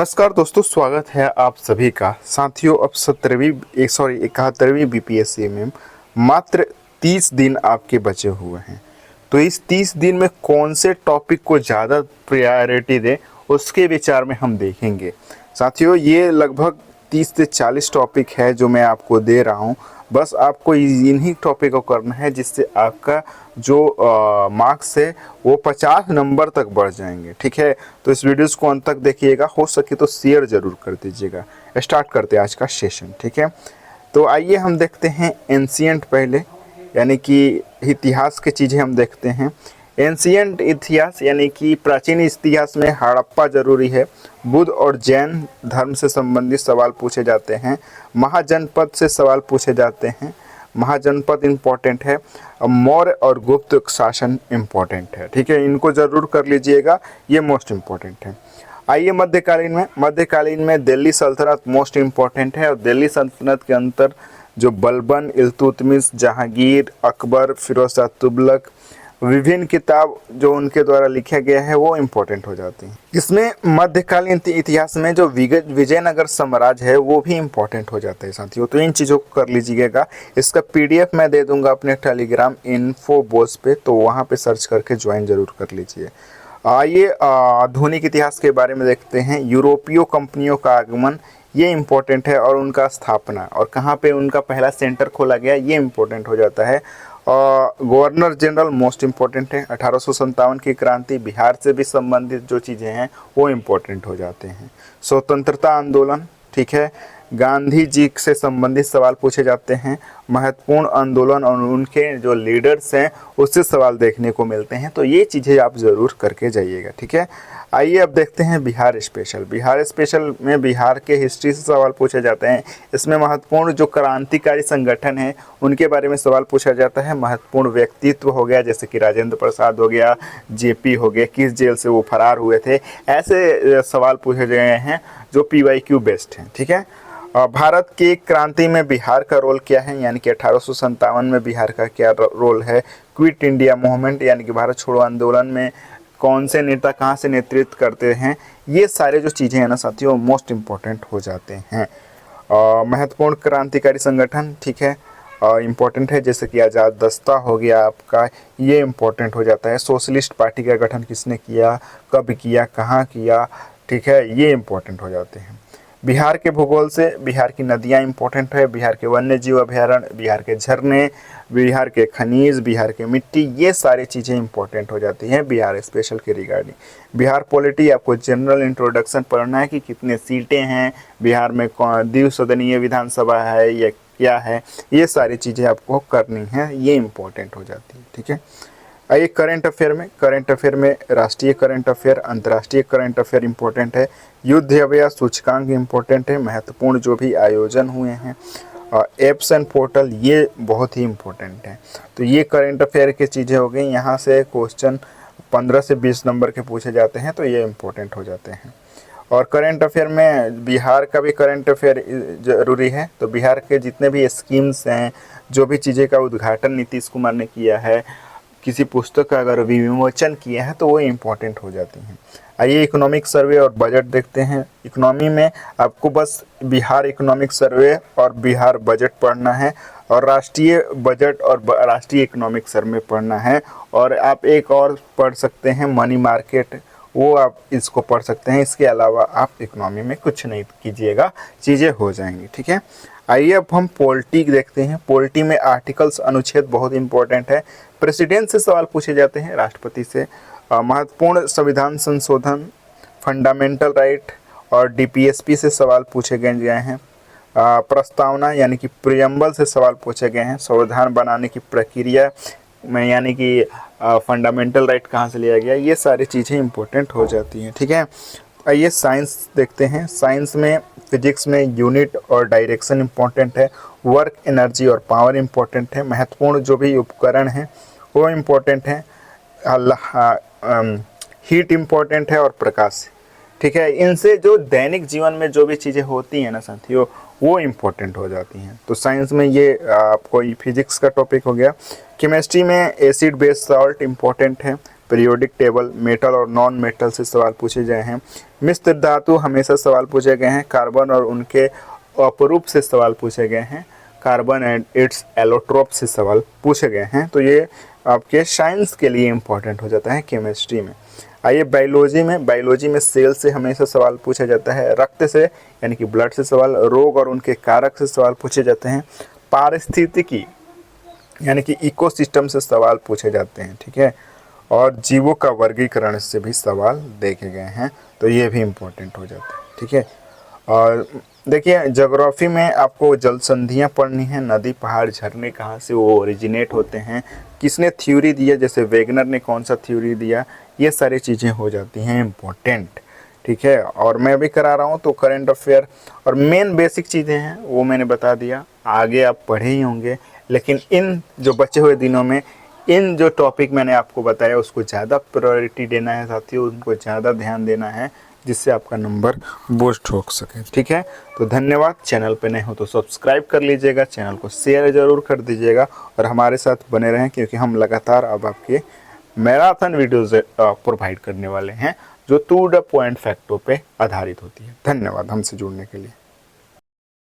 नमस्कार दोस्तों, स्वागत है आप सभी का। साथियों, अब 71वीं बीपीएससी में मात्र 30 दिन आपके बचे हुए हैं। तो इस 30 दिन में कौन से टॉपिक को ज़्यादा प्रायोरिटी दें, उसके विचार में हम देखेंगे। साथियों, ये लगभग 30 से 40 टॉपिक है जो मैं आपको दे रहा हूँ। बस आपको इन्हीं टॉपिक को करना है जिससे आपका जो मार्क्स है वो 50 नंबर तक बढ़ जाएंगे। ठीक है, तो इस वीडियोस को अंत तक देखिएगा, हो सके तो शेयर ज़रूर कर दीजिएगा। स्टार्ट करते हैं आज का सेशन। ठीक है, तो आइए हम देखते हैं एंशिएंट पहले, यानी कि इतिहास की चीज़ें हम देखते हैं। एंशिएंट इतिहास यानी कि प्राचीन इतिहास में हड़प्पा जरूरी है। बुद्ध और जैन धर्म से संबंधित सवाल पूछे जाते हैं। महाजनपद से सवाल पूछे जाते हैं। महाजनपद इम्पोर्टेंट है। मौर्य और गुप्त शासन इम्पोर्टेंट है। ठीक है, इनको ज़रूर कर लीजिएगा, ये मोस्ट इम्पोर्टेंट है। आइए मध्यकालीन में दिल्ली सल्तनत मोस्ट इम्पोर्टेंट है। और दिल्ली सल्तनत के अंदर जो बलबन, इल्तुतमिश, जहांगीर, अकबर, फिरोज शाह तुगलक, विभिन्न किताब जो उनके द्वारा लिखा गया है वो इम्पोर्टेंट हो जाती हैं। इसमें मध्यकालीन इतिहास में जो विजयनगर साम्राज्य है वो भी इम्पोर्टेंट हो जाता है साथियों। तो इन चीज़ों को कर लीजिएगा। इसका पीडीएफ मैं दे दूंगा अपने टेलीग्राम इन्फो बॉक्स पे, तो वहाँ पे सर्च करके ज्वाइन जरूर कर लीजिए। आइए आधुनिक इतिहास के बारे में देखते हैं। यूरोपीय कंपनियों का आगमन ये इम्पोर्टेंट है, और उनका स्थापना और कहाँ पे उनका पहला सेंटर खोला गया ये इम्पोर्टेंट हो जाता है। गवर्नर जनरल मोस्ट इम्पोर्टेंट है। 1857 की क्रांति, बिहार से भी संबंधित जो चीज़ें हैं वो इम्पोर्टेंट हो जाते हैं। स्वतंत्रता आंदोलन, ठीक है, गांधी जी से संबंधित सवाल पूछे जाते हैं। महत्वपूर्ण आंदोलन और उनके जो लीडर्स हैं उससे सवाल देखने को मिलते हैं। तो ये चीज़ें आप ज़रूर करके जाइएगा। ठीक है, आइए अब देखते हैं बिहार स्पेशल। बिहार स्पेशल में बिहार के हिस्ट्री से सवाल पूछे जाते हैं। इसमें महत्वपूर्ण जो क्रांतिकारी संगठन है उनके बारे में सवाल पूछा जाता है। महत्वपूर्ण व्यक्तित्व हो गया, जैसे कि राजेंद्र प्रसाद हो गया, जेपी हो गया, किस जेल से वो फरार हुए थे, ऐसे सवाल पूछे गए हैं जो PYQ बेस्ड हैं। ठीक है, भारत की क्रांति में बिहार का रोल क्या है, यानी कि 1857 में बिहार का क्या रोल है। क्विट इंडिया मूवमेंट यानी कि भारत छोड़ो आंदोलन में कौन से नेता कहाँ से नेतृत्व करते हैं, ये सारे जो चीज़ें हैं ना साथियों मोस्ट इम्पोर्टेंट हो जाते हैं। महत्वपूर्ण क्रांतिकारी संगठन, ठीक है, इम्पोर्टेंट है, जैसे कि आज़ाद दस्ता हो गया आपका, ये इम्पोर्टेंट हो जाता है। सोशलिस्ट पार्टी का गठन किसने किया, कब किया, कहाँ किया, ठीक है, ये इम्पोर्टेंट हो जाते हैं। बिहार के भूगोल से बिहार की नदियाँ इम्पोर्टेंट है। बिहार के वन्य जीव अभयारण्य, बिहार के झरने, बिहार के खनिज, बिहार के मिट्टी, ये सारी चीज़ें इंपॉर्टेंट हो जाती हैं बिहार स्पेशल के रिगार्डिंग। बिहार पॉलिटी आपको जनरल इंट्रोडक्शन पढ़ना है कि कितने सीटें हैं बिहार में, द्विसदनीय विधानसभा है या क्या है, ये सारी चीज़ें आपको करनी है, ये इम्पोर्टेंट हो जाती है। ठीक है, आइए करंट अफेयर में राष्ट्रीय करंट अफेयर, अंतर्राष्ट्रीय करंट अफेयर इम्पोर्टेंट है। युद्ध अभ्यास सूचकांक इम्पोर्टेंट है। महत्वपूर्ण जो भी आयोजन हुए हैं, एप्स एंड पोर्टल, ये बहुत ही इम्पोर्टेंट है। तो ये करंट अफेयर की चीज़ें हो गई। यहाँ से क्वेश्चन 15 से 20 नंबर के पूछे जाते हैं, तो ये इम्पोर्टेंट हो जाते हैं। और करंट अफेयर में बिहार का भी करंट अफेयर ज़रूरी है। तो बिहार के जितने भी स्कीम्स हैं, जो भी चीज़ें का उद्घाटन नीतीश कुमार ने किया है, किसी पुस्तक का अगर विमोचन किया है, तो वो इम्पोर्टेंट हो जाती हैं। आइए इकोनॉमिक सर्वे और बजट देखते हैं। इकोनॉमी में आपको बस बिहार इकोनॉमिक सर्वे और बिहार बजट पढ़ना है, और राष्ट्रीय बजट और राष्ट्रीय इकोनॉमिक सर्वे पढ़ना है। और आप एक और पढ़ सकते हैं मनी मार्केट, वो आप इसको पढ़ सकते हैं। इसके अलावा आप इकोनॉमी में कुछ नहीं कीजिएगा, चीज़ें हो जाएंगी। ठीक है, आइए अब हम पॉलिटी देखते हैं। पॉलिटी में आर्टिकल्स, अनुच्छेद बहुत इंपॉर्टेंट है। प्रेसिडेंट से सवाल पूछे जाते हैं, राष्ट्रपति से। महत्वपूर्ण संविधान संशोधन, फंडामेंटल राइट और DPSP से सवाल पूछे गए हैं। प्रस्तावना यानी कि प्रियम्बल से सवाल पूछे गए हैं। संविधान बनाने की प्रक्रिया में यानी कि फंडामेंटल राइट कहाँ से लिया गया, ये सारी चीज़ें इंपॉर्टेंट हो जाती हैं। ठीक है, आइए साइंस देखते हैं। साइंस में फिजिक्स में यूनिट और डायरेक्शन इम्पोर्टेंट है। वर्क, एनर्जी और पावर इम्पोर्टेंट है। महत्वपूर्ण जो भी उपकरण हैं वो इम्पोर्टेंट है। हीट इम्पोर्टेंट है और प्रकाश। ठीक है, इनसे जो दैनिक जीवन में जो भी चीज़ें होती हैं ना साथियों, वो इम्पोर्टेंट हो जाती हैं। तो साइंस में ये आपको फिजिक्स का टॉपिक हो गया। केमिस्ट्री में एसिड बेस सॉल्ट इम्पोर्टेंट है। पीरियोडिक टेबल, मेटल और नॉन मेटल से सवाल पूछे गए हैं। मिश्र धातु हमेशा सवाल पूछे गए हैं। कार्बन और उनके अपरूप से सवाल पूछे गए हैं। कार्बन एंड इट्स एलोट्रोप से सवाल पूछे गए हैं। तो ये आपके साइंस के लिए इम्पोर्टेंट हो जाता है केमिस्ट्री में। आइए बायोलॉजी में सेल से हमेशा सवाल पूछा जाता है। रक्त से यानी कि ब्लड से सवाल, रोग और उनके कारक से सवाल पूछे जाते हैं। पारिस्थितिकी यानी कि इकोसिस्टम से सवाल पूछे जाते हैं, ठीक है। और जीवों का वर्गीकरण से भी सवाल देखे गए हैं, तो ये भी इम्पोर्टेंट हो जाता है, ठीक है। और देखिए ज्योग्राफी में आपको जल संधियाँ पढ़नी है। नदी, पहाड़, झरने कहाँ से वो ओरिजिनेट होते हैं, किसने थ्योरी दिया, जैसे वेगनर ने कौन सा थ्योरी दिया, ये सारी चीज़ें हो जाती हैं इम्पोर्टेंट, ठीक है। और मैं भी करा रहा हूँ, तो करंट अफेयर और मेन बेसिक चीज़ें हैं वो मैंने बता दिया। आगे आप पढ़े ही होंगे, लेकिन इन जो बचे हुए दिनों में इन जो टॉपिक मैंने आपको बताया उसको ज़्यादा प्रायोरिटी देना है साथियों, उनको ज़्यादा ध्यान देना है, जिससे आपका नंबर बूस्ट हो सके, ठीक है। तो धन्यवाद। चैनल पे नए हो तो सब्सक्राइब कर लीजिएगा, चैनल को शेयर ज़रूर कर दीजिएगा और हमारे साथ बने रहें, क्योंकि हम लगातार अब आपके मैराथन वीडियोज़ प्रोवाइड करने वाले हैं जो टू द पॉइंट फैक्टों पे आधारित होती है। धन्यवाद हमसे जुड़ने के लिए।